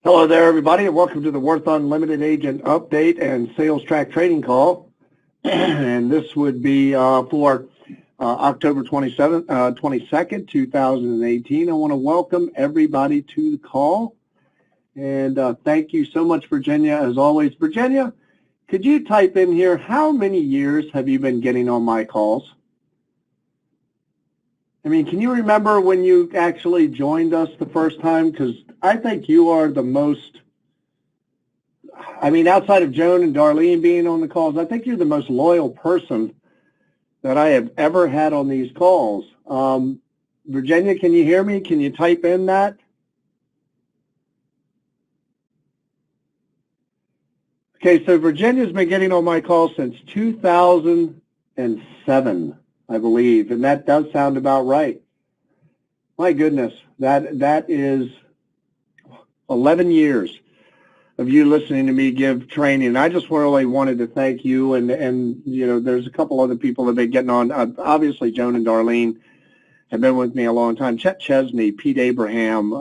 Hello there, everybody, and welcome to the Worth Unlimited Agent Update and Sales Track Trading Call. And this would be for October 22nd, 2018. I want to welcome everybody to the call. And thank you so much, Virginia, as always. Virginia, could you type in here, how many years have you been getting on my calls? I mean, can you remember when you actually joined us the first time? Because I think you are the most, I mean, outside of Joan and Darlene being on the calls, I think you're the most loyal person that I have ever had on these calls. Virginia, can you hear me? Can you type in that? Okay, so Virginia's been getting on my calls since 2007, I believe, and that does sound about right. My goodness, that is 11 years of you listening to me give training. I just really wanted to thank you, and you know, there's a couple other people that have been getting on. Obviously, Joan and Darlene have been with me a long time. Chet Chesney, Pete Abraham,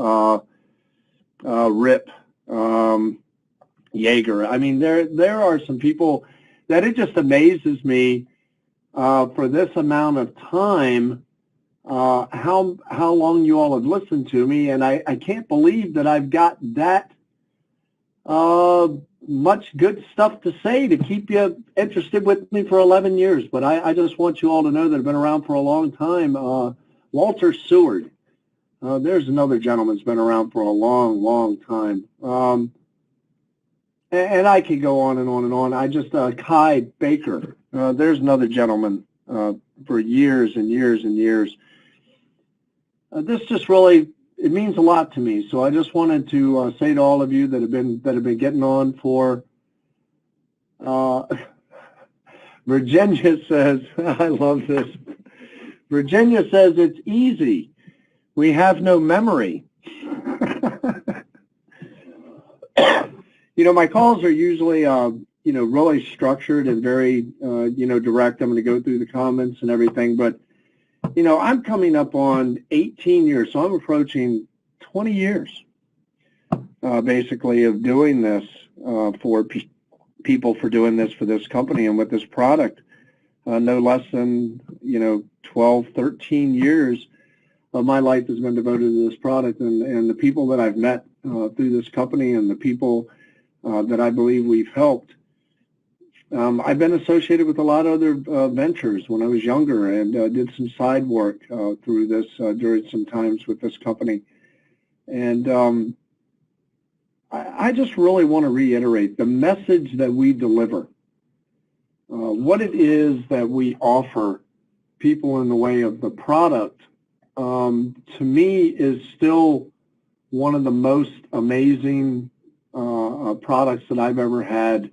Rip, Yeager. I mean, there are some people that it just amazes me for this amount of time how long you all have listened to me, and I can't believe that I've got that much good stuff to say to keep you interested with me for 11 years. But I just want you all to know that I've been around for a long time. Walter Seward, there's another gentleman that's been around for a long, long time. And I could go on and on and on. I just, Kai Baker, there's another gentleman for years and years and years. This just really, it means a lot to me. So I just wanted to say to all of you that have been getting on for. Virginia says, I love this. Virginia says it's easy. We have no memory. You know, my calls are usually, you know, really structured and very, you know, direct. I'm going to go through the comments and everything, but you know, I'm coming up on 18 years, so I'm approaching 20 years, basically, of doing this for people, for doing this for this company and with this product. No less than, you know, 12, 13 years of my life has been devoted to this product, and the people that I've met through this company and the people that I believe we've helped. I've been associated with a lot of other ventures when I was younger, and did some side work through this during some times with this company. And I just really want to reiterate the message that we deliver, what it is that we offer people in the way of the product, to me is still one of the most amazing products that I've ever had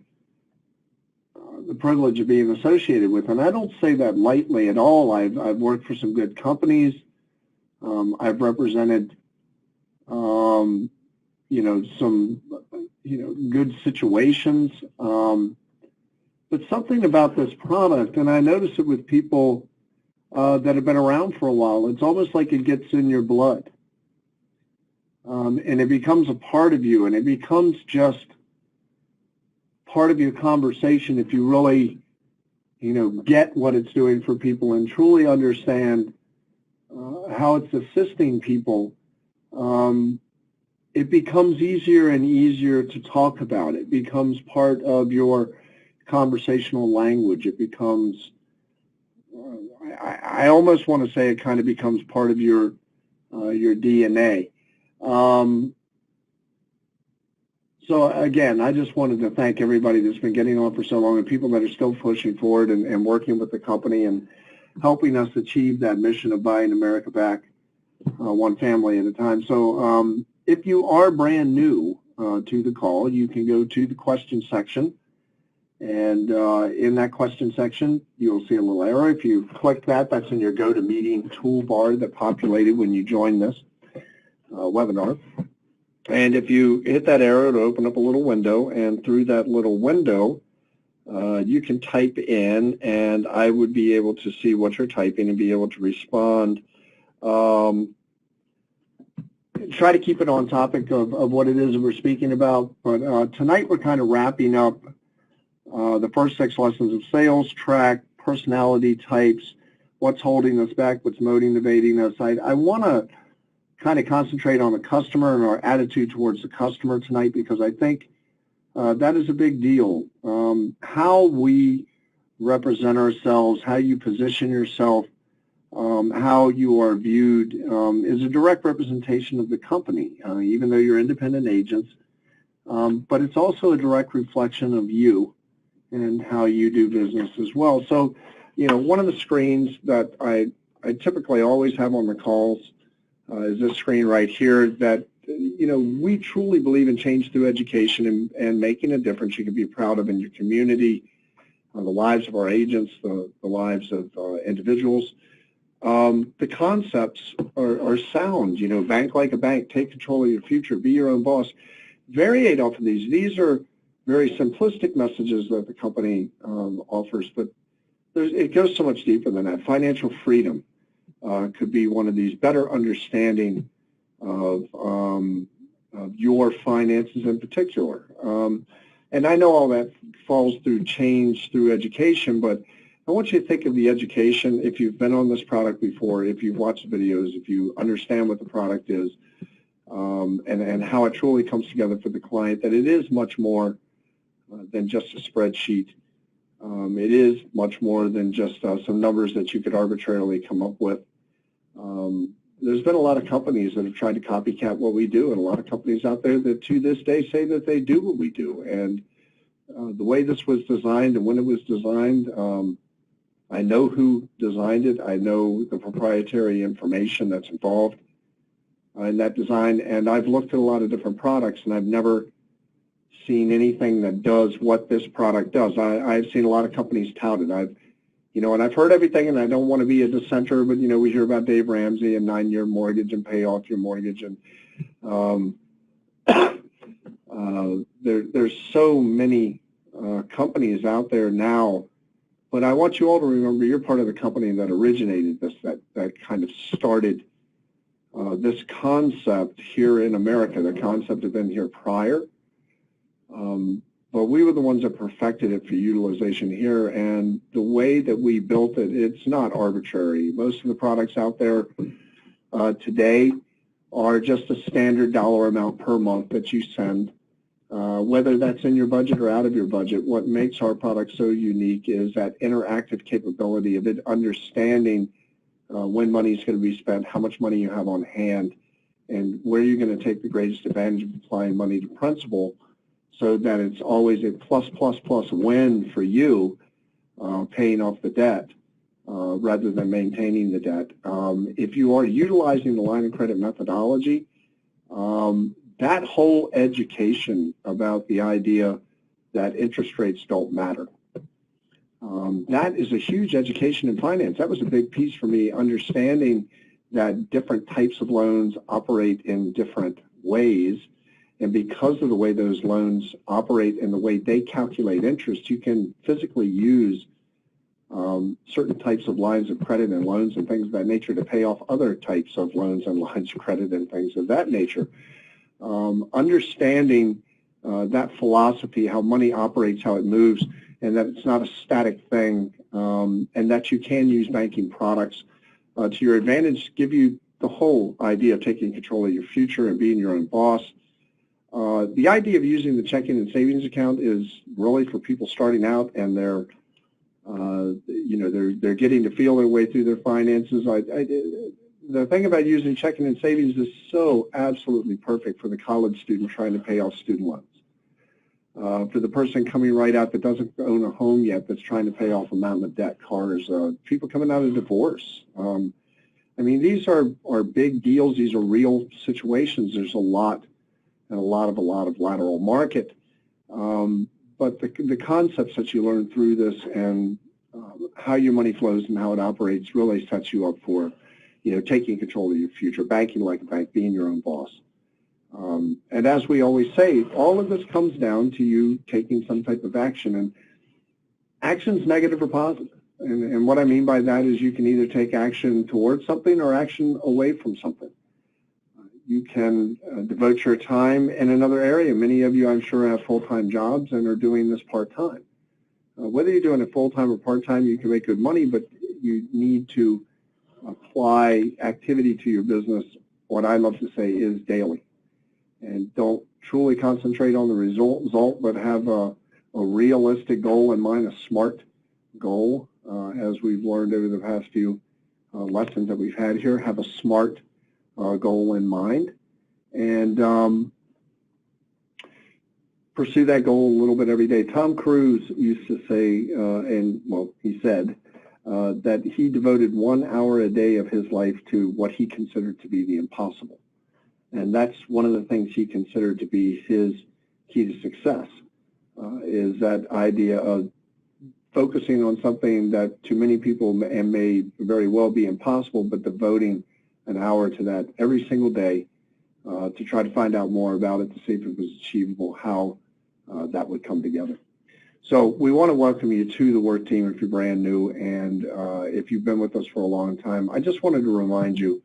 the privilege of being associated with. And I don't say that lightly at all. I've worked for some good companies. I've represented, you know, some, you know, good situations. But something about this product, and I notice it with people that have been around for a while, it's almost like it gets in your blood. And it becomes a part of you, and it becomes just part of your conversation if you really, you know, get what it's doing for people and truly understand how it's assisting people. It becomes easier and easier to talk about. It becomes part of your conversational language. It becomes, I almost want to say it kind of becomes part of your DNA. So again, I just wanted to thank everybody that's been getting on for so long, and people that are still pushing forward and working with the company and helping us achieve that mission of buying America back, one family at a time. So if you are brand new to the call, you can go to the question section, and in that question section, you'll see a little arrow. If you click that, that's in your GoToMeeting toolbar that populated when you joined this webinar. And if you hit that arrow, it'll open up a little window, and through that little window, you can type in, and I would be able to see what you're typing and be able to respond try to keep it on topic of what it is that we're speaking about. But tonight we're kind of wrapping up the first 6 lessons of sales, track, personality types, what's holding us back, what's motivating us. I want to kind of concentrate on the customer and our attitude towards the customer tonight, because I think that is a big deal. How we represent ourselves, how you position yourself, how you are viewed is a direct representation of the company, even though you're independent agents. But it's also a direct reflection of you and how you do business as well. So, one of the screens that I typically always have on the calls is this screen right here that, we truly believe in change through education and making a difference you can be proud of in your community, the lives of our agents, the lives of individuals. The concepts are sound, bank like a bank, take control of your future, be your own boss. Variate off of these. These are very simplistic messages that the company offers, but it goes so much deeper than that. Financial freedom could be one of these, better understanding of your finances in particular. And I know all that falls through change through education, but I want you to think of the education, if you've been on this product before, if you've watched the videos, if you understand what the product is, and how it truly comes together for the client, that it is much more than just a spreadsheet. It is much more than just some numbers that you could arbitrarily come up with. There's been a lot of companies that have tried to copycat what we do, and a lot of companies out there that to this day say that they do what we do. And the way this was designed and when it was designed, I know who designed it. I know the proprietary information that's involved in that design. And I've looked at a lot of different products, and I've never seen anything that does what this product does. I've seen a lot of companies tout it. And I've heard everything, and I don't want to be a dissenter, but, we hear about Dave Ramsey and 9-year mortgage and pay off your mortgage. And there's so many companies out there now. But I want you all to remember you're part of the company that originated this, that kind of started this concept here in America. The concept had been here prior. But we were the ones that perfected it for utilization here, and the way that we built it, it's not arbitrary. Most of the products out there today are just a standard dollar amount per month that you send. Whether that's in your budget or out of your budget, what makes our product so unique is that interactive capability of it understanding when money is going to be spent, how much money you have on hand, and where you're going to take the greatest advantage of applying money to principal, so that it's always a plus, plus, plus win for you paying off the debt rather than maintaining the debt. If you are utilizing the line of credit methodology, that whole education about the idea that interest rates don't matter, that is a huge education in finance. That was a big piece for me, understanding that different types of loans operate in different ways. And because of the way those loans operate and the way they calculate interest, you can physically use certain types of lines of credit and loans and things of that nature to pay off other types of loans and lines of credit and things of that nature. Understanding that philosophy, how money operates, how it moves, and that it's not a static thing, and that you can use banking products to your advantage, give you the whole idea of taking control of your future and being your own boss. The idea of using the checking and savings account is really for people starting out, and they're getting to feel their way through their finances. The thing about using checking and savings is so absolutely perfect for the college student trying to pay off student loans. For the person coming right out that doesn't own a home yet, that's trying to pay off a mountain of debt, cars, people coming out of divorce. These are big deals. These are real situations. There's a lot of lateral market. But the concepts that you learn through this and how your money flows and how it operates really sets you up for, taking control of your future, banking like a bank, being your own boss. And as we always say, all of this comes down to you taking some type of action. And action's negative or positive. And what I mean by that is you can either take action towards something or action away from something. you can devote your time in another area. Many of you, I'm sure, have full-time jobs and are doing this part-time. Whether you're doing it full-time or part-time, you can make good money, but you need to apply activity to your business. What I love to say is daily. And don't truly concentrate on the result, but have a realistic goal in mind, a SMART goal, as we've learned over the past few lessons that we've had here. Have a SMART goal in mind, and pursue that goal a little bit every day. Tom Cruise used to say, he said, that he devoted 1 hour a day of his life to what he considered to be the impossible. And that's one of the things he considered to be his key to success, is that idea of focusing on something that to many people may very well be impossible, but devoting an hour to that every single day to try to find out more about it, to see if it was achievable, how that would come together. So we want to welcome you to the Worth Team if you're brand new, and if you've been with us for a long time. I just wanted to remind you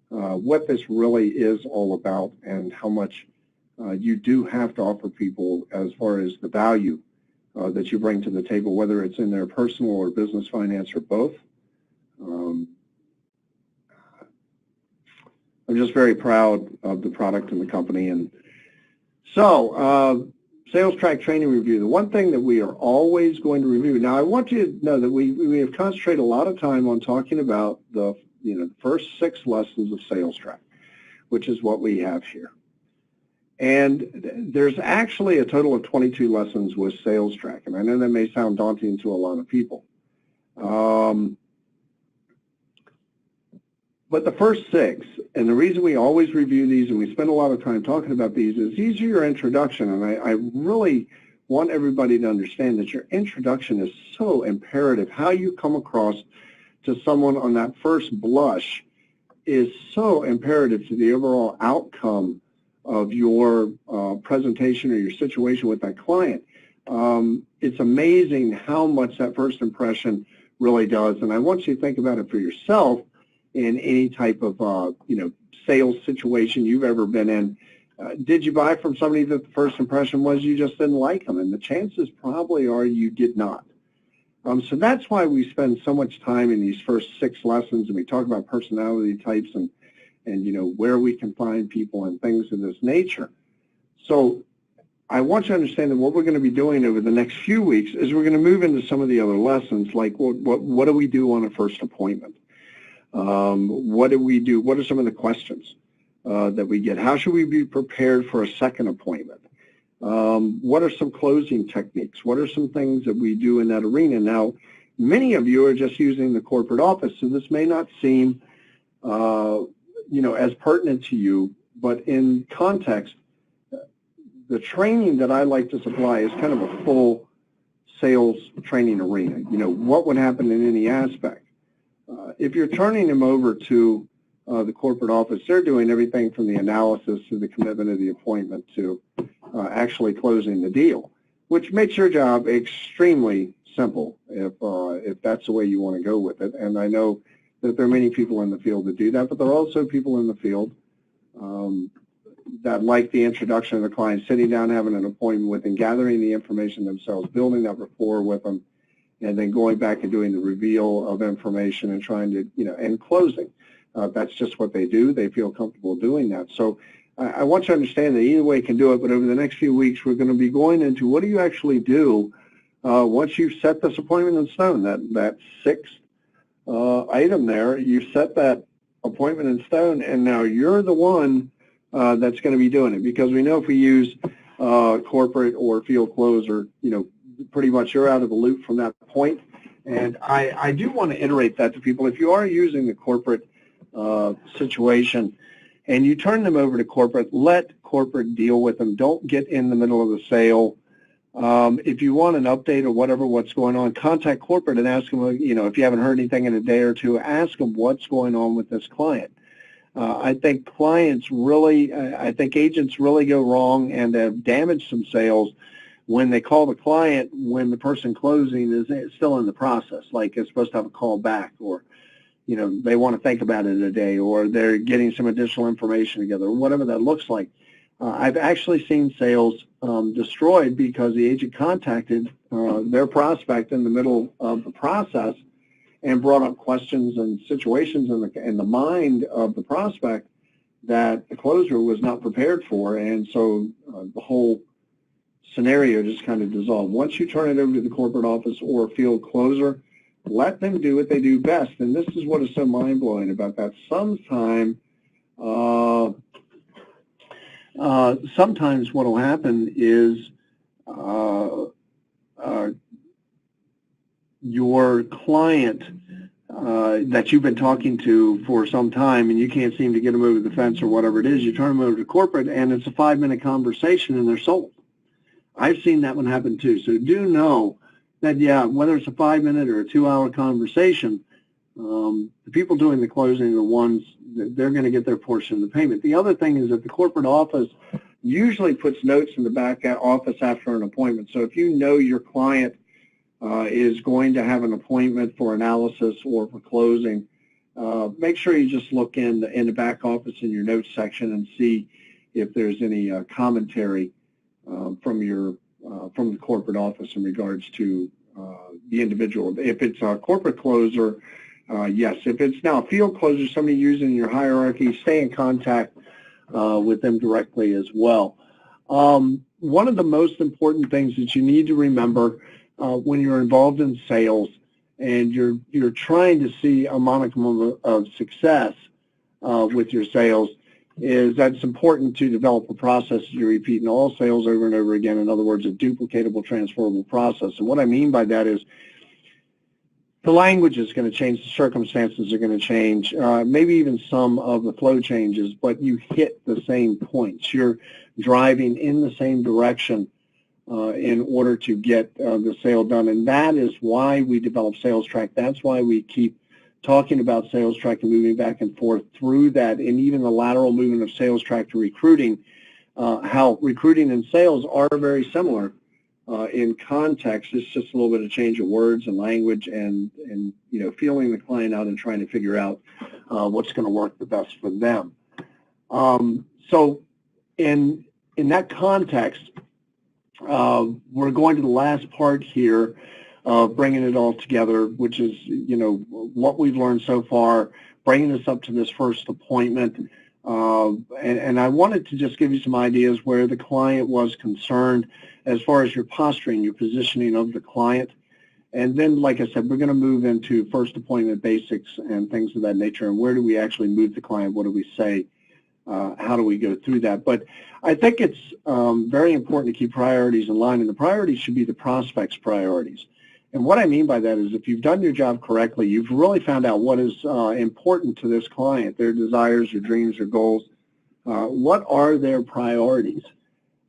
what this really is all about and how much you do have to offer people as far as the value that you bring to the table, whether it's in their personal or business finance or both. I'm just very proud of the product and the company. And so, Sales Track Training Review, the one thing that we are always going to review. Now, I want you to know that we have concentrated a lot of time on talking about the first 6 lessons of Sales Track, which is what we have here. And there's actually a total of 22 lessons with Sales Track, and I know that may sound daunting to a lot of people. But the first 6, and the reason we always review these and we spend a lot of time talking about these is these are your introduction, and I really want everybody to understand that your introduction is so imperative. How you come across to someone on that first blush is so imperative to the overall outcome of your presentation or your situation with that client. It's amazing how much that first impression really does, and I want you to think about it for yourself in any type of sales situation you've ever been in. Did you buy from somebody that the first impression was you just didn't like them? And the chances probably are you did not. So that's why we spend so much time in these first 6 lessons, and we talk about personality types and where we can find people and things of this nature. So I want you to understand that what we're going to be doing over the next few weeks is we're going to move into some of the other lessons, like what do we do on a first appointment? What do we do? What are some of the questions that we get? How should we be prepared for a second appointment? What are some closing techniques? What are some things that we do in that arena? Now, many of you are just using the corporate office, so this may not seem as pertinent to you, but in context, the training that I like to supply is kind of a full sales training arena. What would happen in any aspect. If you're turning them over to the corporate office, they're doing everything from the analysis to the commitment of the appointment to actually closing the deal, which makes your job extremely simple if that's the way you want to go with it. And I know that there are many people in the field that do that, but there are also people in the field that like the introduction of the client, sitting down, having an appointment with them, gathering the information themselves, building that rapport with them, and then going back and doing the reveal of information and trying to, and closing. That's just what they do. They feel comfortable doing that. So I want you to understand that either way you can do it, but over the next few weeks we're going to be going into what do you actually do once you've set this appointment in stone, that 6th item there, you set that appointment in stone, and now you're the one that's going to be doing it, because we know if we use corporate or field closer, pretty much you're out of the loop from that point. And I do want to iterate that to people. If you are using the corporate situation and you turn them over to corporate, let corporate deal with them. Don't get in the middle of the sale. If you want an update or what's going on, contact corporate and ask them, if you haven't heard anything in a day or two, ask them what's going on with this client. I think agents really go wrong and have damaged some sales when they call the client when the person closing is still in the process, like it's supposed to have a call back, or they want to think about it a day, or they're getting some additional information together, or whatever that looks like. I've actually seen sales destroyed because the agent contacted their prospect in the middle of the process and brought up questions and situations in the mind of the prospect that the closer was not prepared for, and so the whole scenario just kind of dissolved. Once you turn it over to the corporate office or a field closer, let them do what they do best. And this is what is so mind-blowing about that. Sometimes what will happen is your client that you've been talking to for some time and you can't seem to get them over the fence or whatever it is, you turn them over to corporate and it's a 5-minute conversation and they're sold. I've seen that one happen too. So do know that, yeah, whether it's a 5-minute or a 2-hour conversation, the people doing the closing are the ones that they're going to get their portion of the payment. The other thing is that the corporate office usually puts notes in the back office after an appointment. So if you know your client is going to have an appointment for analysis or for closing, make sure you just look in the back office in your notes section and see if there's any commentary from the corporate office in regards to the individual. If it's a corporate closer, yes. If it's now a field closer, somebody using your hierarchy, stay in contact with them directly as well. One of the most important things that you need to remember when you're involved in sales and you're trying to see a modicum of success with your sales is that it's important to develop a process that you repeat in all sales over and over again. In other words, a duplicatable, transferable process. And what I mean by that is the language is going to change, the circumstances are going to change, maybe even some of the flow changes, but you hit the same points. You're driving in the same direction in order to get the sale done. And that is why we develop Sales Track. That's why we keep talking about Sales Track and moving back and forth through that, and even the lateral movement of Sales Track to recruiting, how recruiting and sales are very similar in context. It's just a little bit of change of words and language and feeling the client out and trying to figure out what's going to work the best for them. So in that context, we're going to the last part here, bringing it all together, which is, what we've learned so far, bringing us up to this first appointment. And I wanted to just give you some ideas where the client was concerned as far as your posturing, your positioning of the client. And then, like I said, we're going to move into first appointment basics and things of that nature. And where do we actually move the client? What do we say? How do we go through that? But I think it's very important to keep priorities in line, and the priorities should be the prospect's priorities. And what I mean by that is if you've done your job correctly, you've really found out what is important to this client, their desires, their dreams, their goals. What are their priorities?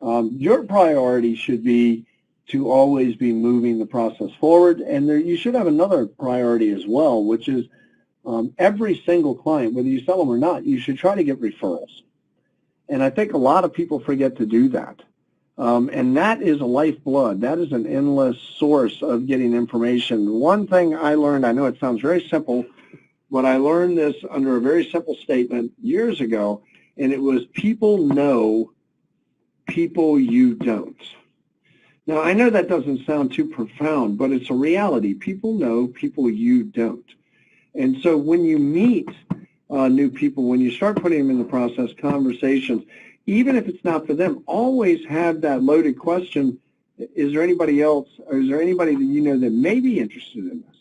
Your priority should be to always be moving the process forward, and you should have another priority as well, which is every single client, whether you sell them or not, you should try to get referrals. And I think a lot of people forget to do that. And that is a lifeblood. That is an endless source of getting information. One thing I learned, I know it sounds very simple, but I learned this under a very simple statement years ago, and it was people know, people you don't. Now, I know that doesn't sound too profound, but it's a reality. People know, people you don't. And so when you meet new people, when you start putting them in the process, conversations, even if it's not for them, always have that loaded question, is there anybody else, or is there anybody that you know that may be interested in this?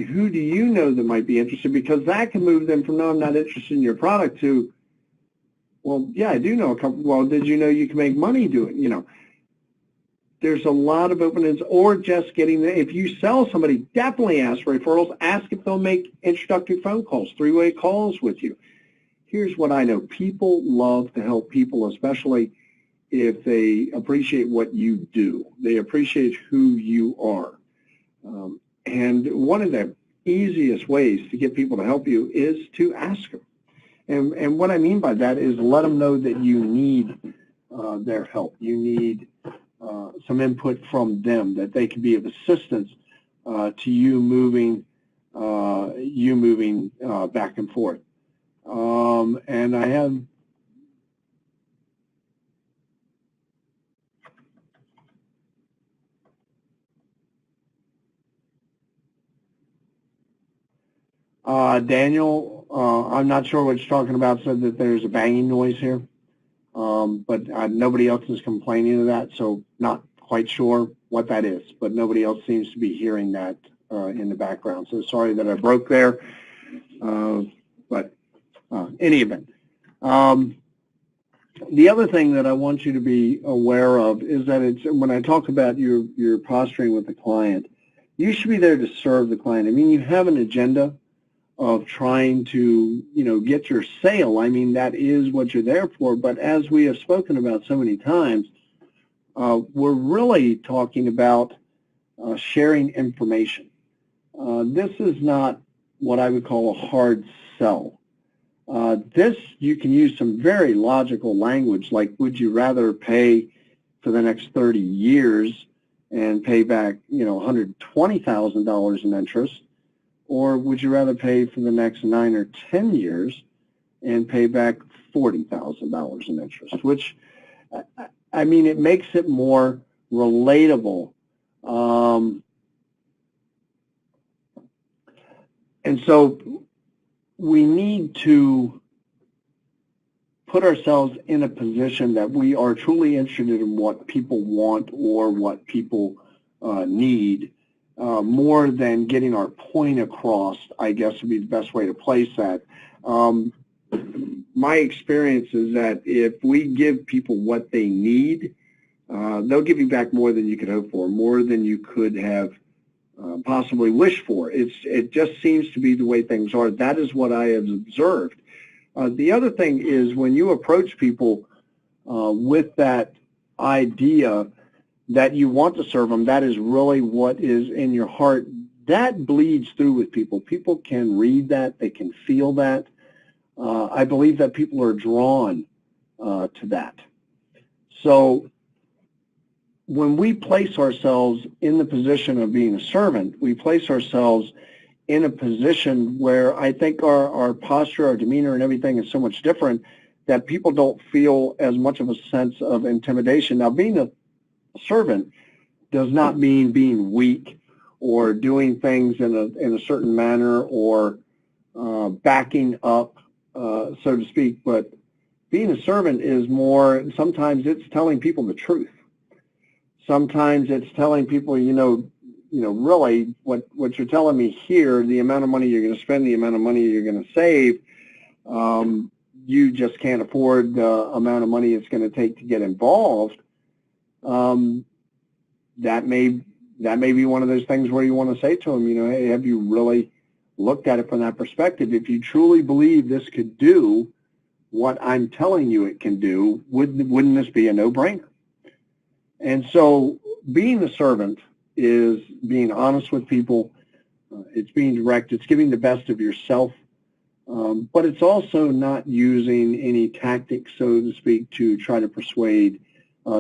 Who do you know that might be interested? Because that can move them from, no, I'm not interested in your product, to, well, yeah, I do know a couple. Well, did you know you can make money doing it? There's a lot of openings, or just getting there. If you sell somebody, definitely ask for referrals. Ask if they'll make introductory phone calls, 3-way calls with you. Here's what I know. People love to help people, especially if they appreciate what you do. They appreciate who you are. And one of the easiest ways to get people to help you is to ask them. And what I mean by that is let them know that you need their help. You need some input from them, that they can be of assistance to you moving you moving back and forth. And I have Daniel, I'm not sure what you're talking about, said that there's a banging noise here. But nobody else is complaining of that, so not quite sure what that is. But nobody else seems to be hearing that in the background. So sorry that I broke there. But any event. The other thing that I want you to be aware of is that it's when I talk about your posturing with the client, you should be there to serve the client. I mean, you have an agenda of trying to, get your sale. I mean, that is what you're there for. But as we have spoken about so many times, we're really talking about sharing information. This is not what I would call a hard sell. This, you can use some very logical language, like would you rather pay for the next 30 years and pay back, $120,000 in interest, or would you rather pay for the next 9 or 10 years and pay back $40,000 in interest, which, I mean, it makes it more relatable. And so we need to put ourselves in a position that we are truly interested in what people want or what people need, more than getting our point across, I guess would be the best way to place that. My experience is that if we give people what they need, they'll give you back more than you could hope for, more than you could have possibly wished for. It just seems to be the way things are. That is what I have observed. The other thing is when you approach people with that idea that you want to serve them, that is really what is in your heart, that bleeds through with people. People can read that. They can feel that. I believe that people are drawn to that. So when we place ourselves in the position of being a servant, we place ourselves in a position where I think our posture, our demeanor, and everything is so much different that people don't feel as much of a sense of intimidation. Now, being a servant does not mean being weak or doing things in a certain manner or backing up, so to speak. But being a servant is more, sometimes it's telling people the truth. Sometimes it's telling people, really what you're telling me here, the amount of money you're going to spend, the amount of money you're going to save, you just can't afford the amount of money it's going to take to get involved. That may be one of those things where you want to say to them, hey, have you really looked at it from that perspective? If you truly believe this could do what I'm telling you it can do, wouldn't this be a no-brainer? And so being a servant is being honest with people. It's being direct. It's giving the best of yourself. But it's also not using any tactics, so to speak, to try to persuade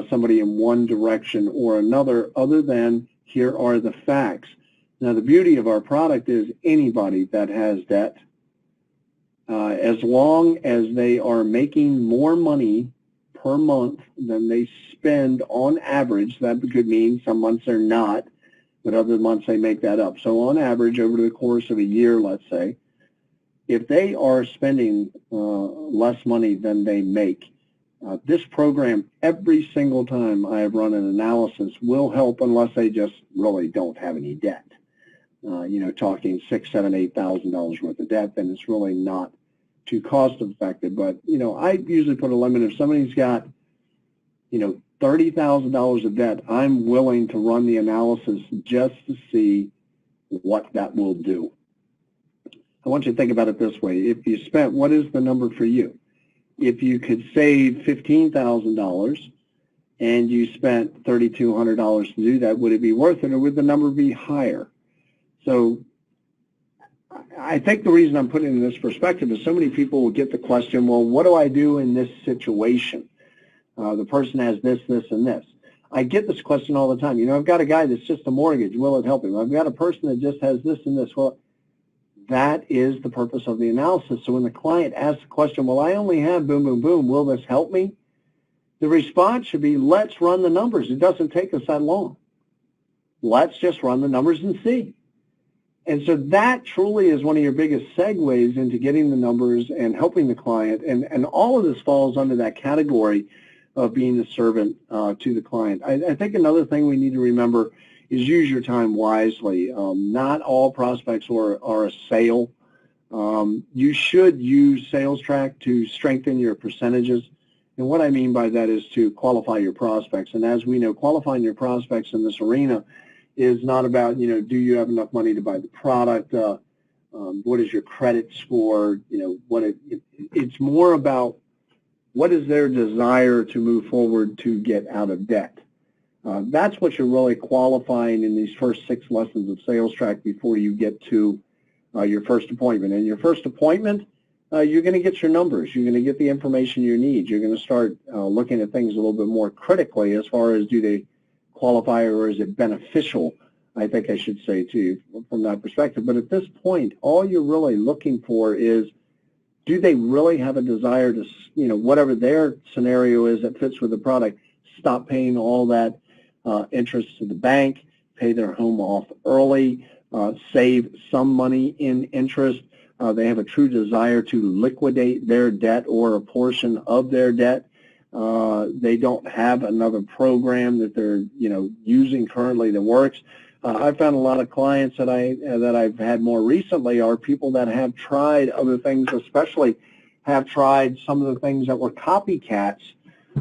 somebody in one direction or another, other than here are the facts. Now, the beauty of our product is anybody that has debt, as long as they are making more money per month than they spend on average, that could mean some months they're not, but other months they make that up. So on average, over the course of a year, let's say, if they are spending less money than they make, this program, every single time I have run an analysis, will help unless they just really don't have any debt. Talking $6,000, $7,000, $8,000 worth of debt, then it's really not too cost effective. But, I usually put a limit. If somebody's got, $30,000 of debt, I'm willing to run the analysis just to see what that will do. I want you to think about it this way. If you spent, what is the number for you? If you could save $15,000 and you spent $3,200 to do that, would it be worth it, or would the number be higher? So I think the reason I'm putting it in this perspective is so many people will get the question, well, what do I do in this situation? The person has this, this, and this. I get this question all the time. I've got a guy that's just a mortgage. Will it help him? I've got a person that just has this and this. Well, that is the purpose of the analysis. So when the client asks the question, well, I only have boom, boom, boom, will this help me? The response should be, let's run the numbers. It doesn't take us that long. Let's just run the numbers and see. And so that truly is one of your biggest segues into getting the numbers and helping the client. And all of this falls under that category of being a servant to the client. I think another thing we need to remember is use your time wisely. Not all prospects are a sale. You should use SalesTrack to strengthen your percentages. And what I mean by that is to qualify your prospects. And as we know, qualifying your prospects in this arena is not about, do you have enough money to buy the product? What is your credit score? It's more about what is their desire to move forward to get out of debt. That's what you're really qualifying in these first 6 lessons of SalesTrack before you get to your first appointment. And your first appointment, you're going to get your numbers. You're going to get the information you need. You're going to start looking at things a little bit more critically as far as do they qualify or is it beneficial, I think I should say to you from that perspective. But at this point, all you're really looking for is do they really have a desire to, whatever their scenario is that fits with the product, stop paying all that interest to the bank, pay their home off early, save some money in interest. They have a true desire to liquidate their debt or a portion of their debt. They don't have another program that they're using currently that works. I've found a lot of clients that I've had more recently are people that have tried other things, especially have tried some of the things that were copycats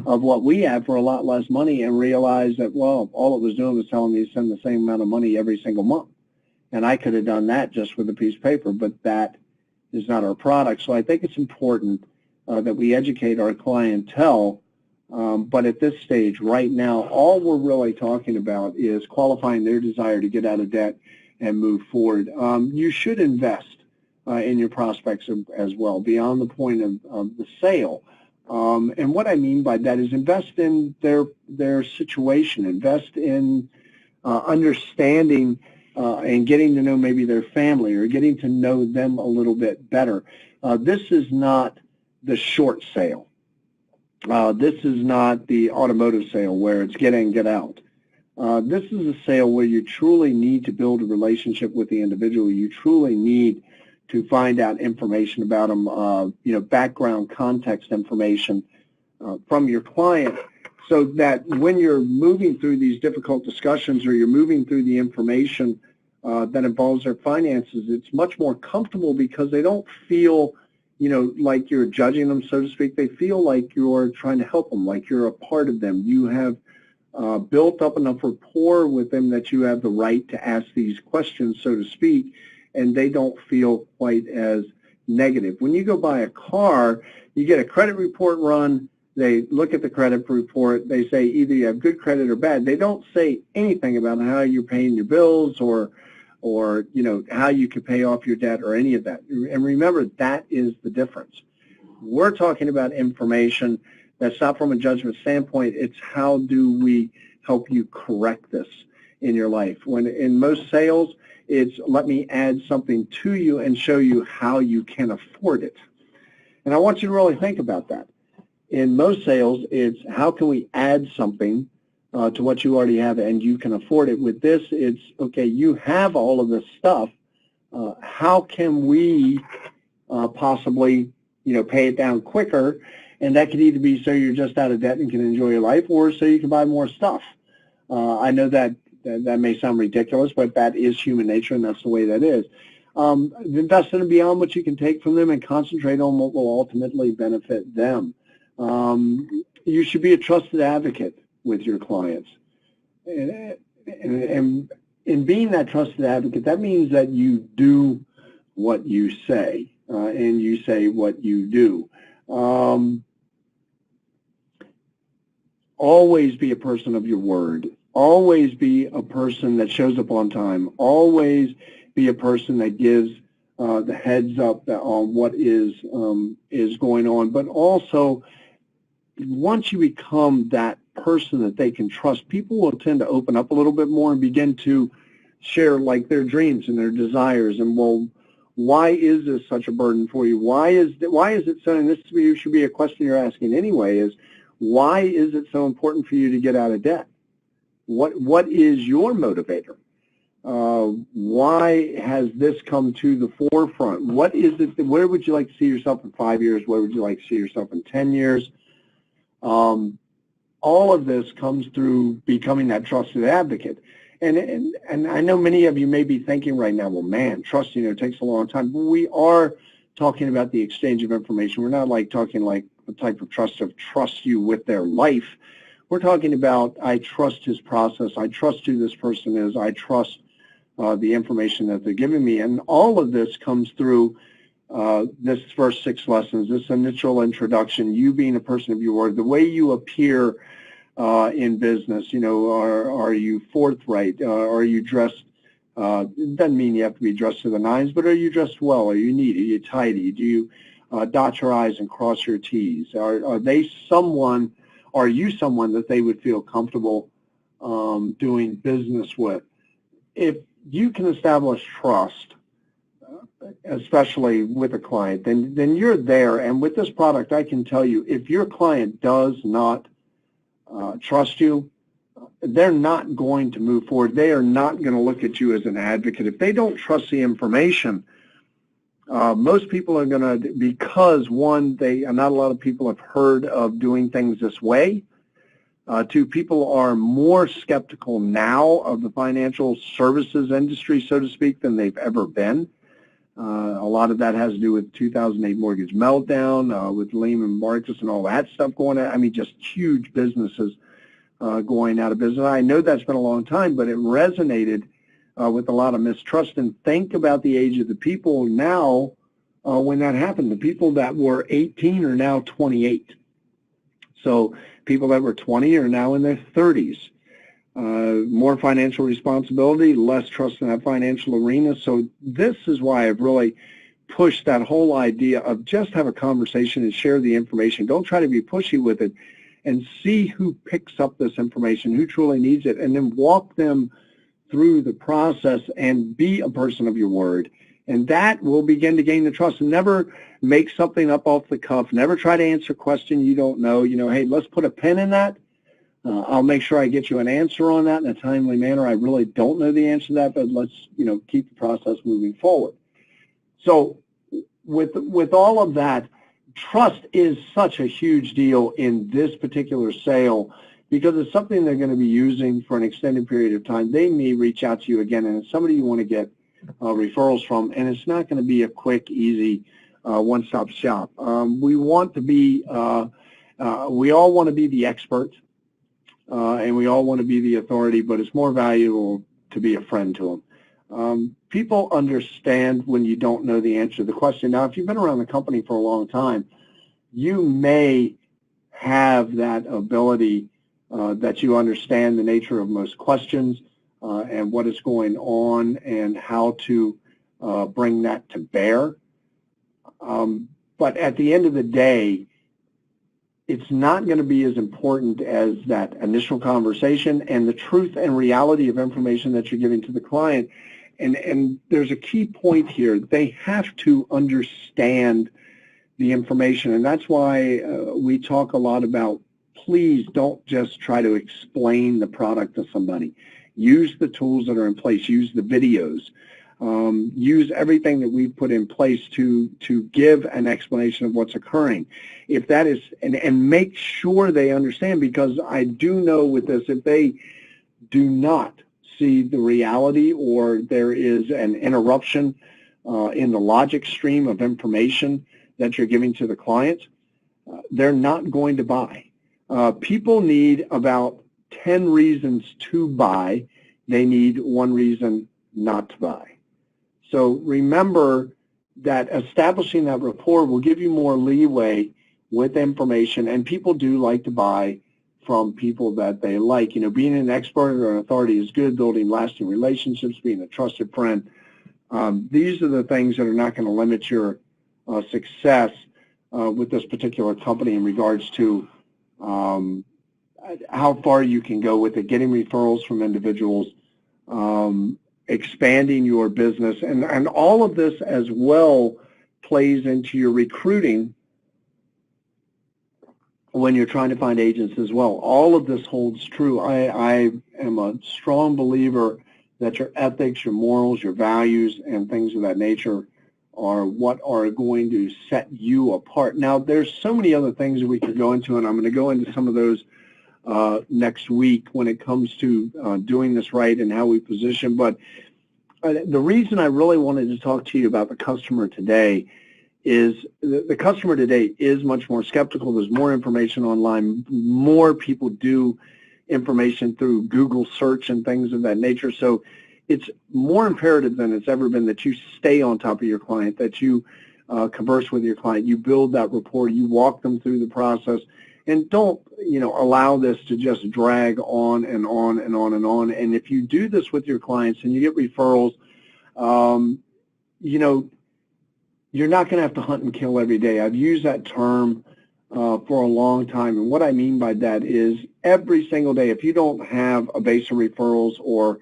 of what we have for a lot less money and realized that, well, all it was doing was telling me to send the same amount of money every single month. And I could have done that just with a piece of paper, but that is not our product. So I think it's important that we educate our clientele. But at this stage, right now, all we're really talking about is qualifying their desire to get out of debt and move forward. You should invest in your prospects as well, beyond the point of the sale. And what I mean by that is invest in their situation, invest in understanding and getting to know maybe their family or getting to know them a little bit better. This is not the short sale. This is not the automotive sale where it's get in, get out. This is a sale where you truly need to build a relationship with the individual. You truly need to find out information about them, background context information from your client, so that when you're moving through these difficult discussions or you're moving through the information that involves their finances, it's much more comfortable because they don't feel like you're judging them, so to speak. They feel like you're trying to help them, like you're a part of them. You have built up enough rapport with them that you have the right to ask these questions, so to speak, and they don't feel quite as negative. When you go buy a car, you get a credit report run. They look at the credit report. They say either you have good credit or bad. They don't say anything about how you're paying your bills or how you could pay off your debt or any of that. And remember, that is the difference. We're talking about information that's not from a judgment standpoint. It's how do we help you correct this in your life. When in most sales, it's let me add something to you and show you how you can afford it. And I want you to really think about that. In most sales, it's how can we add something to what you already have and you can afford it. With this, it's, okay, you have all of this stuff. How can we possibly, pay it down quicker? And that could either be so you're just out of debt and can enjoy your life, or so you can buy more stuff. I know that may sound ridiculous, but that is human nature, and that's the way that is. Invest in and beyond what you can take from them and concentrate on what will ultimately benefit them. You should be a trusted advocate with your clients. And in being that trusted advocate, that means that you do what you say, and you say what you do. Always be a person of your word. Always be a person that shows up on time. Always be a person that gives the heads up on what is going on. But also, once you become that person that they can trust, people will tend to open up a little bit more and begin to share like their dreams and their desires, and will Why is this such a burden for you? Why is it so, and this should be a question you're asking anyway, is why is it so important for you to get out of debt? What is your motivator? Why has this come to the forefront? What is it? Where would you like to see yourself in 5 years? Where would you like to see yourself in 10 years? All of this comes through becoming that trusted advocate. And I know many of you may be thinking right now, well, man, trust, takes a long time. But we are talking about the exchange of information. We're not talking like the type of trust you with their life. We're talking about, I trust his process. I trust who this person is. I trust the information that they're giving me. And all of this comes through this first 6 lessons, this initial introduction, you being a person of your word, the way you appear in business. Are you forthright? Are you dressed? It doesn't mean you have to be dressed to the nines, but are you dressed well? Are you neat? Are you tidy? Do you dot your I's and cross your T's? Are you someone that they would feel comfortable doing business with? If you can establish trust, especially with a client, then you're there. And with this product, I can tell you, if your client does not trust you, they're not going to move forward. They are not going to look at you as an advocate. If they don't trust the information, most people are going to, because one, not a lot of people have heard of doing things this way. Two, people are more skeptical now of the financial services industry, so to speak, than they've ever been. A lot of that has to do with 2008 mortgage meltdown, with Lehman Marcus and all that stuff going on. I mean, just huge businesses going out of business. I know that's been a long time, but it resonated with a lot of mistrust. And think about the age of the people now when that happened. The people that were 18 are now 28. So people that were 20 are now in their 30s. More financial responsibility, less trust in that financial arena. So this is why I've really pushed that whole idea of just have a conversation and share the information. Don't try to be pushy with it, and see who picks up this information, who truly needs it, and then walk them through the process and be a person of your word. And that will begin to gain the trust. Never make something up off the cuff. Never try to answer a question you don't know. Hey, let's put a pin in that. I'll make sure I get you an answer on that in a timely manner. I really don't know the answer to that, but let's, keep the process moving forward. So with all of that, trust is such a huge deal in this particular sale because it's something they're going to be using for an extended period of time. They may reach out to you again, and it's somebody you want to get referrals from, and it's not going to be a quick, easy, one-stop shop. We want to be, we all want to be the expert. And we all want to be the authority, but it's more valuable to be a friend to them. People understand when you don't know the answer to the question. Now, if you've been around the company for a long time, you may have that ability that you understand the nature of most questions and what is going on and how to bring that to bear. But at the end of the day, it's not going to be as important as that initial conversation and the truth and reality of information that you're giving to the client. And there's a key point here. They have to understand the information. And that's why we talk a lot about, please don't just try to explain the product to somebody. Use the tools that are in place. Use the videos. Use everything that we've put in place to give an explanation of what's occurring. If that is, and make sure they understand, because I do know with this, if they do not see the reality or there is an interruption in the logic stream of information that you're giving to the client, they're not going to buy. People need about 10 reasons to buy. They need 1 reason not to buy. So remember that establishing that rapport will give you more leeway with information, and people do like to buy from people that they like. Being an expert or an authority is good, building lasting relationships, being a trusted friend. These are the things that are not going to limit your success with this particular company in regards to how far you can go with it, getting referrals from individuals, expanding your business. And all of this as well plays into your recruiting when you're trying to find agents as well. All of this holds true. I am a strong believer that your ethics, your morals, your values, and things of that nature are what are going to set you apart. Now, there's so many other things that we could go into, and I'm going to go into some of those next week when it comes to doing this right and how we position. But the reason I really wanted to talk to you about the customer today is the customer today is much more skeptical. There's more information online. More people do information through Google search and things of that nature. So it's more imperative than it's ever been that you stay on top of your client, that you converse with your client, you build that rapport, you walk them through the process, and don't, allow this to just drag on and on and on and on. And if you do this with your clients and you get referrals, you're not going to have to hunt and kill every day. I've used that term for a long time, and what I mean by that is every single day, if you don't have a base of referrals or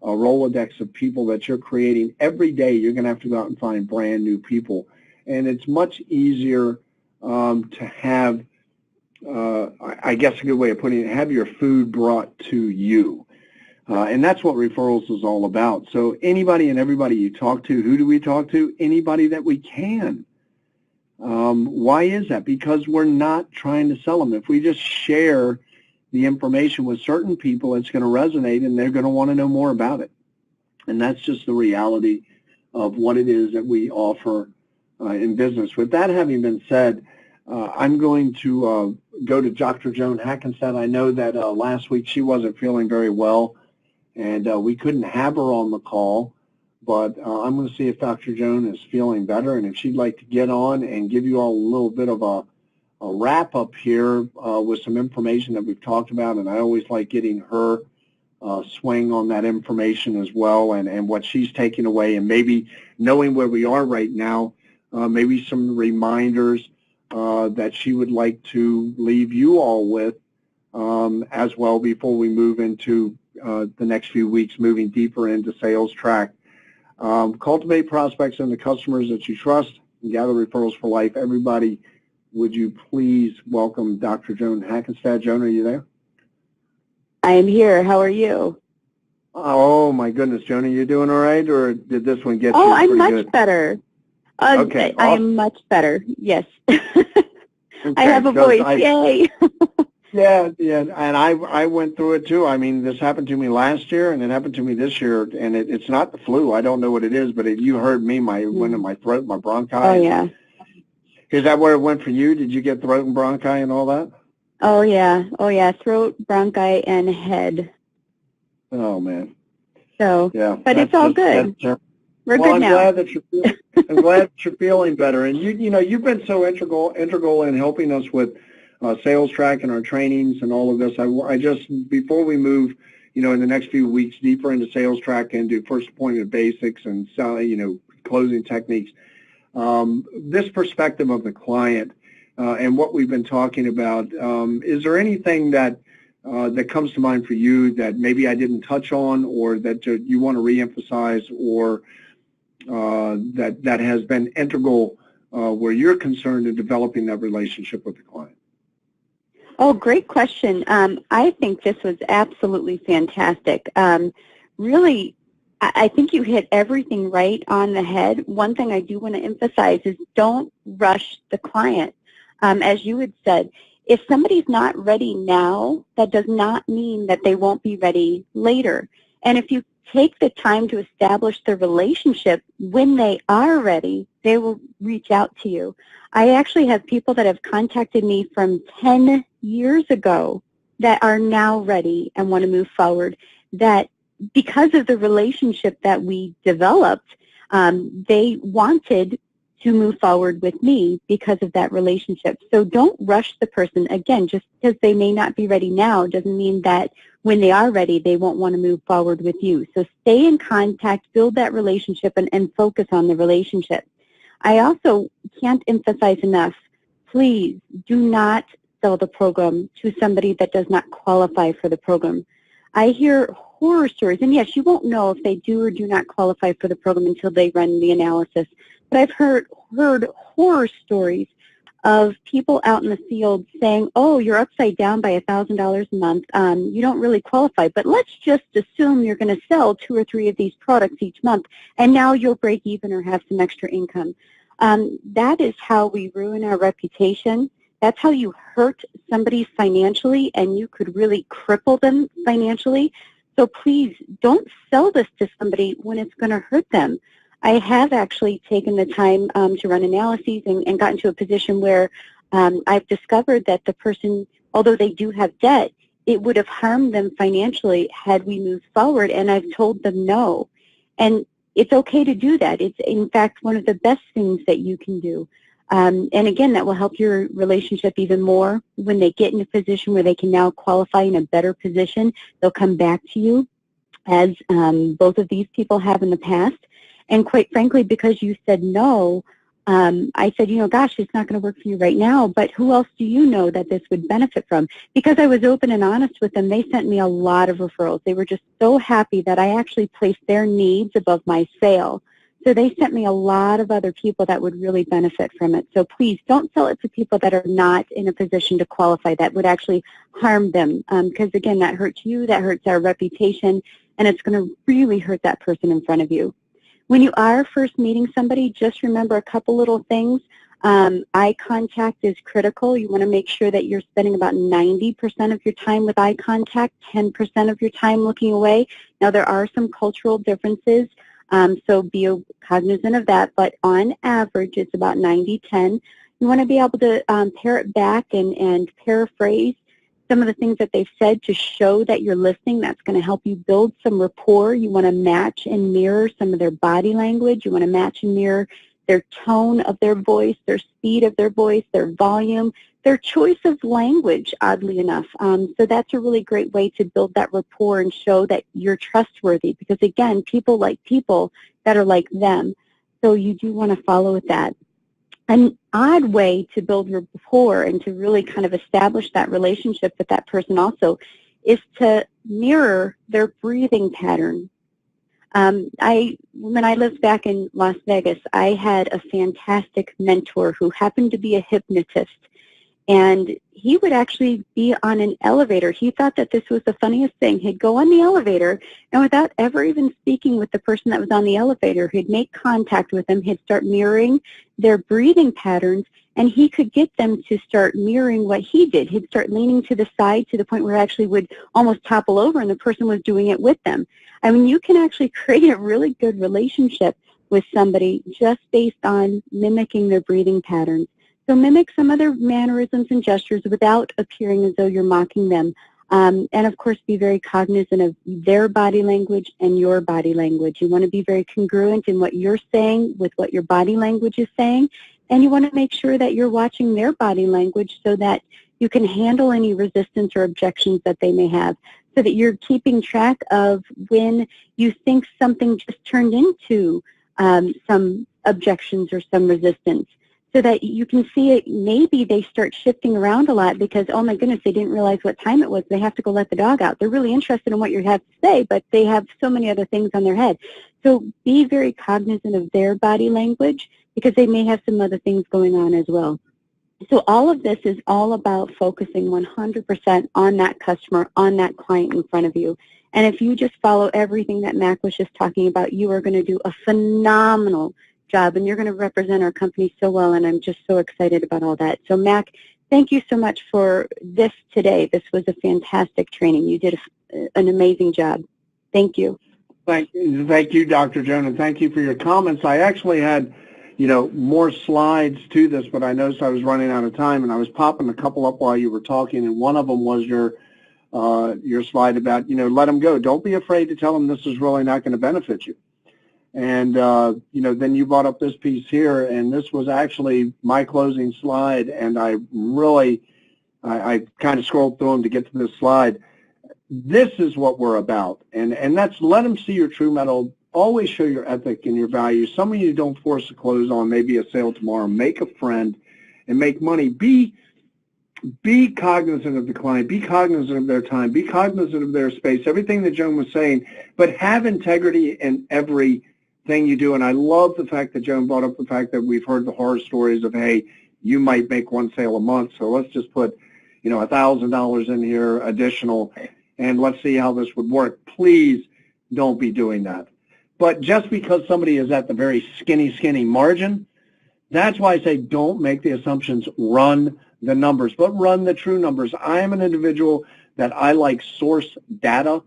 a Rolodex of people that you're creating, every day you're going to have to go out and find brand new people. And it's much easier to have, I guess a good way of putting it, have your food brought to you. And that's what referrals is all about. So anybody and everybody you talk to, who do we talk to? Anybody that we can. Why is that? Because we're not trying to sell them. If we just share the information with certain people, it's going to resonate and they're going to want to know more about it. And that's just the reality of what it is that we offer in business. With that having been said, I'm going to go to Dr. Joan Hackensack. I know that last week she wasn't feeling very well, and we couldn't have her on the call, but I'm going to see if Dr. Joan is feeling better, and if she'd like to get on and give you all a little bit of a wrap-up here with some information that we've talked about, and I always like getting her swing on that information as well, and what she's taking away, and maybe knowing where we are right now, maybe some reminders that she would like to leave you all with as well before we move into the next few weeks, moving deeper into sales track. Cultivate prospects and the customers that you trust and gather referrals for life. Everybody, would you please welcome Dr. Joan Hackensack. Joan, are you there? I am here. How are you? Oh, my goodness. Joan, are you doing all right, or did this one get you I'm pretty much good? better. Okay. I am much better, yes. Okay, I have a voice, yay. Yeah, and I went through it too. I mean, this happened to me last year, and it happened to me this year, and it's not the flu. I don't know what it is, but you heard me, went in my throat, my bronchi. Oh, yeah. Is that where it went for you? Did you get throat and bronchi and all that? Oh, yeah. Throat, bronchi, and head. Oh, man. So, yeah, but it's all good. We're good now. I'm glad that you're feeling better, and you've been so integral in helping us with sales track and our trainings and all of this. I just, before we move, in the next few weeks deeper into sales track and do first appointment basics and closing techniques, this perspective of the client and what we've been talking about, is there anything that comes to mind for you that maybe I didn't touch on, or that you want to reemphasize, or that has been integral where you're concerned in developing that relationship with the client? Oh, great question. I think this was absolutely fantastic. Really, I think you hit everything right on the head. One thing I do want to emphasize is don't rush the client. As you had said, if somebody's not ready now, that does not mean that they won't be ready later. And if you take the time to establish the relationship, when they are ready, they will reach out to you. I actually have people that have contacted me from 10 years ago that are now ready and want to move forward, that because of the relationship that we developed, they wanted to move forward with me because of that relationship. So don't rush the person. Again, just because they may not be ready now doesn't mean that when they are ready, they won't want to move forward with you. So stay in contact, build that relationship, and focus on the relationship. I also can't emphasize enough, please do not sell the program to somebody that does not qualify for the program. I hear horror stories. And yes, you won't know if they do or do not qualify for the program until they run the analysis. But I've heard horror stories of people out in the field saying, oh, you're upside down by $1,000 a month. You don't really qualify, but let's just assume you're going to sell 2 or 3 of these products each month, and now you'll break even or have some extra income. That is how we ruin our reputation. That's how you hurt somebody financially, and you could really cripple them financially. So please don't sell this to somebody when it's going to hurt them. I have actually taken the time to run analyses and gotten to a position where I've discovered that the person, although they do have debt, it would have harmed them financially had we moved forward, and I've told them no. And it's okay to do that. It's, in fact, one of the best things that you can do. And again, that will help your relationship even more. When they get in a position where they can now qualify in a better position, they'll come back to you, as both of these people have in the past. And quite frankly, because you said no, I said, you know, gosh, it's not going to work for you right now, but who else do you know that this would benefit from? Because I was open and honest with them, they sent me a lot of referrals. They were just so happy that I actually placed their needs above my sale. So they sent me a lot of other people that would really benefit from it. So please don't sell it to people that are not in a position to qualify, that would actually harm them. Because again, that hurts you, that hurts our reputation, and it's going to really hurt that person in front of you. When you are first meeting somebody, just remember a couple little things. Eye contact is critical. You want to make sure that you're spending about 90% of your time with eye contact, 10% of your time looking away. Now, there are some cultural differences, so be cognizant of that, but on average, it's about 90-10. You want to be able to parrot back and paraphrase some of the things that they've said to show that you're listening. That's going to help you build some rapport. You want to match and mirror some of their body language. You want to match and mirror their tone of their voice, their speed of their voice, their volume, their choice of language, oddly enough. So that's a really great way to build that rapport and show that you're trustworthy, because, again, people like people that are like them. So you do want to follow with that. An odd way to build rapport and to really kind of establish that relationship with that person also is to mirror their breathing pattern. When I lived back in Las Vegas, I had a fantastic mentor who happened to be a hypnotist, and he would actually be on an elevator. He thought that this was the funniest thing. He'd go on the elevator, and without ever even speaking with the person that was on the elevator, he'd make contact with them. He'd start mirroring their breathing patterns, and he could get them to start mirroring what he did. He'd start leaning to the side to the point where it actually would almost topple over, and the person was doing it with them. I mean, you can actually create a really good relationship with somebody just based on mimicking their breathing patterns. So mimic some of their mannerisms and gestures without appearing as though you're mocking them. And, of course, be very cognizant of their body language and your body language. You want to be very congruent in what you're saying with what your body language is saying. And you want to make sure that you're watching their body language so that you can handle any resistance or objections that they may have, so that you're keeping track of when you think something just turned into some objections or some resistance, so that you can see it. Maybe they start shifting around a lot because, oh my goodness, they didn't realize what time it was. They have to go let the dog out. They're really interested in what you have to say, but they have so many other things on their head. So be very cognizant of their body language, because they may have some other things going on as well. So all of this is all about focusing 100% on that customer, on that client in front of you. And if you just follow everything that Mac was just talking about, you are going to do a phenomenal job, and you're going to represent our company so well, and I'm just so excited about all that. So, Mac, thank you so much for this today. This was a fantastic training. You did an amazing job. Thank you. Thank you, Dr. Joan, and thank you for your comments. I actually had, more slides to this, but I noticed I was running out of time, and I was popping a couple up while you were talking, and one of them was your slide about, let them go. Don't be afraid to tell them this is really not going to benefit you. And, then you brought up this piece here, and this was actually my closing slide, and I kind of scrolled through them to get to this slide. This is what we're about, and that's let them see your true metal. Always show your ethic and your values. Some of you don't force a close on maybe a sale tomorrow. Make a friend and make money. Be be cognizant of the client, be cognizant of their time, be cognizant of their space, everything that Joan was saying, but have integrity in everything you do. And I love the fact that Joan brought up the fact that we've heard the horror stories of, hey, you might make one sale a month, so let's just put, $1,000 in here additional, and let's see how this would work. Please don't be doing that. But just because somebody is at the very skinny margin, that's why I say don't make the assumptions, run the numbers, but run the true numbers. I am an individual that I like source data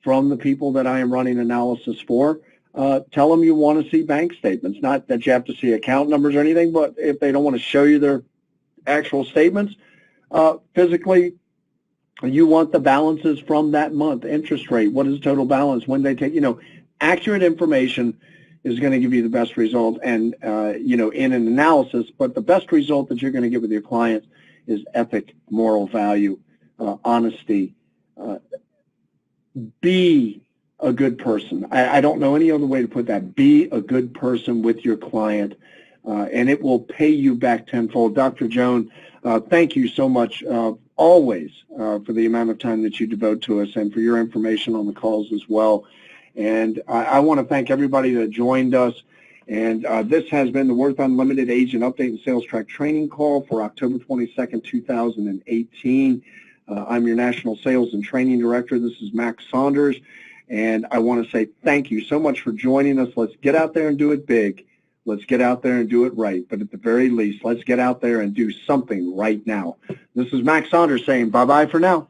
from the people that I am running analysis for. Tell them you want to see bank statements, not that you have to see account numbers or anything, but if they don't want to show you their actual statements, physically, you want the balances from that month, interest rate, what is the total balance, when they take, accurate information is going to give you the best result and, in an analysis, but the best result that you're going to get with your clients is ethic, moral value, honesty. Be a good person. I don't know any other way to put that. Be a good person with your client, and it will pay you back tenfold. Dr. Joan, thank you so much always for the amount of time that you devote to us and for your information on the calls as well. And I want to thank everybody that joined us. And this has been the Worth Unlimited Agent Update and Sales Track Training Call for October 22nd, 2018. I'm your National Sales and Training Director. This is Max Saunders. And I want to say thank you so much for joining us. Let's get out there and do it big. Let's get out there and do it right. But at the very least, let's get out there and do something right now. This is Max Saunders saying bye-bye for now.